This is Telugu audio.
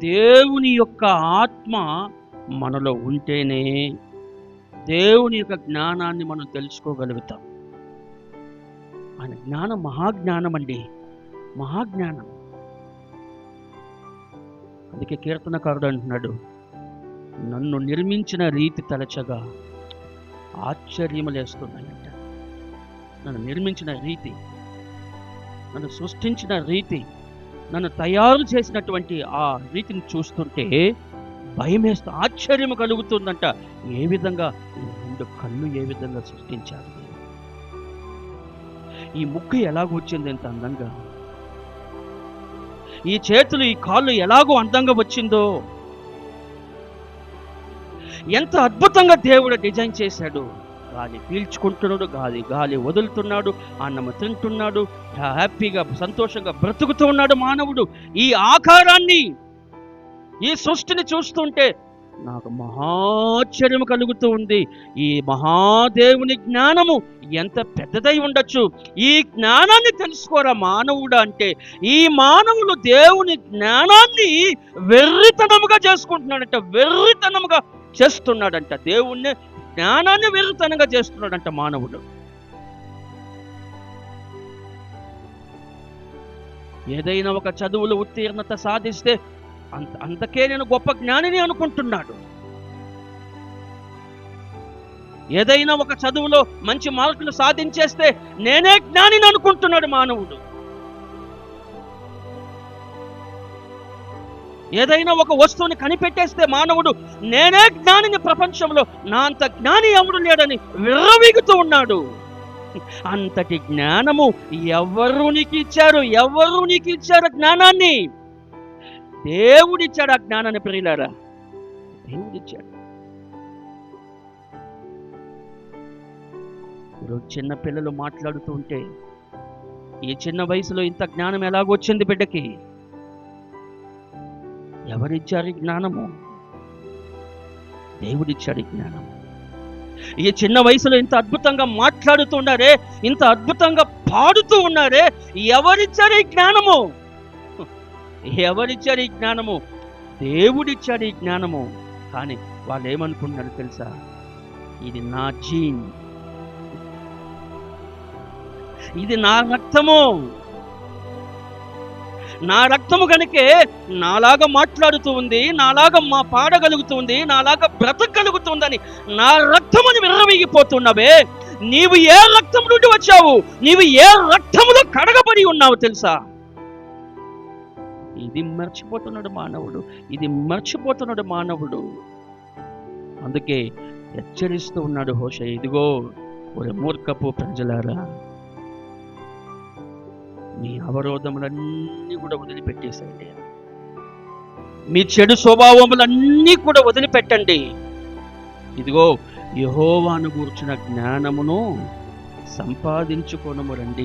దేవుని యొక్క ఆత్మ మనలో ఉంటేనే దేవుని యొక్క జ్ఞానాన్ని మనం తెలుసుకోగలుగుతాం. ఆయన జ్ఞానం మహాజ్ఞానం అండి, మహాజ్ఞానం. అందుకే కీర్తనకారుడు అంటున్నాడు, నన్ను నిర్మించిన రీతి తలచగా ఆశ్చర్యములేస్తున్నాయంట. నన్ను నిర్మించిన రీతి, నన్ను సృష్టించిన రీతి, నన్ను తయారు చేసినటువంటి ఆ రీతిని చూస్తుంటే భయమేస్తూ ఆశ్చర్యం కలుగుతుందంట. ఏ విధంగా ఈ రెండు కళ్ళు ఏ విధంగా సృష్టించారు, ఈ ముక్కు ఎలాగో వచ్చింది ఎంత అందంగా, ఈ చేతులు ఈ కాళ్ళు ఎలాగో అందంగా వచ్చిందో, ఎంత అద్భుతంగా దేవుడు డిజైన్ చేశాడు. గాలి పీల్చుకుంటున్నాడు, గాలి వదులుతున్నాడు, అన్నం తింటున్నాడు, హ్యాపీగా సంతోషంగా బ్రతుకుతూ ఉన్నాడు మానవుడు. ఈ ఆకారాన్ని, ఈ సృష్టిని చూస్తుంటే నాకు మహాశ్చర్యం కలుగుతూ ఉంది. ఈ మహాదేవుని జ్ఞానము ఎంత పెద్దదై ఉండొచ్చు. ఈ జ్ఞానాన్ని తెలుసుకోరా మానవుడు అంటే, ఈ మానవులు దేవుని జ్ఞానాన్ని వెర్రితనముగా చేసుకుంటున్నాడంట, వెర్రితనముగా చేస్తున్నాడంట. దేవుణ్ణి జ్ఞానాన్ని వెర్రితనంగా చేస్తున్నాడంట మానవుడు. ఏదైనా ఒక చదువులో ఉత్తీర్ణత సాధిస్తే అంతకే నేను గొప్ప జ్ఞానిని అనుకుంటున్నాడు. ఏదైనా ఒక చదువులో మంచి మార్కులు సాధించేస్తే నేనే జ్ఞానిని అనుకుంటున్నాడు మానవుడు. ఏదైనా ఒక వస్తువుని కనిపెట్టేస్తే మానవుడు నేనే జ్ఞానిని, ప్రపంచంలో నా అంత జ్ఞాని ఎవడు లేడని విర్రవీగుతూ ఉన్నాడు. అంతటి జ్ఞానము ఎవరు నీకు ఇచ్చారు? ఎవరు నీకు ఇచ్చారు జ్ఞానాన్ని? దేవుడిచ్చాడు ఆ జ్ఞానాన్ని. ప్రియులారా, దేవుడిచ్చాడు. ఈరోజు చిన్న పిల్లలు మాట్లాడుతూ ఉంటే, ఈ చిన్న వయసులో ఇంత జ్ఞానం ఎలాగొచ్చింది బిడ్డకి? ఎవరిచ్చారు ఈ జ్ఞానము? దేవుడిచ్చాడు ఈ జ్ఞానము. ఈ చిన్న వయసులో ఇంత అద్భుతంగా మాట్లాడుతూ ఉన్నారే, ఇంత అద్భుతంగా పాడుతూ ఉన్నారే, ఎవరిచ్చారు ఈ జ్ఞానము? ఎవరిచ్చారు ఈ జ్ఞానము? దేవుడిచ్చాడు ఈ జ్ఞానము. కానీ వాళ్ళు ఏమనుకుంటున్నారు తెలుసా? ఇది నా జీన్, ఇది నా రక్తము, నా రక్తము కనుకే నాలాగా మాట్లాడుతూ ఉంది, నాలాగా పాడగలుగుతుంది, నాలాగా బ్రతకగలుగుతుందని నా రక్తముని విర్రవీగిపోతున్నవే. నీవు ఏ రక్తం నుండి వచ్చావు? నీవు ఏ రక్తములో కడగబడి ఉన్నావు తెలుసా? ఇది మర్చిపోతున్నాడు మానవుడు, ఇది మర్చిపోతున్నాడు మానవుడు. అందుకే హెచ్చరిస్తూ ఉన్నాడు హోషేయ, ఇదిగో ఒరే మూర్ఖపు ప్రజలారా, మీ అవరోధములన్నీ కూడా వదిలిపెట్టేసేయండి, మీ చెడు స్వభావములన్నీ కూడా వదిలిపెట్టండి. ఇదిగో యెహోవాను గూర్చిన జ్ఞానమును సంపాదించుకొనుము రండి.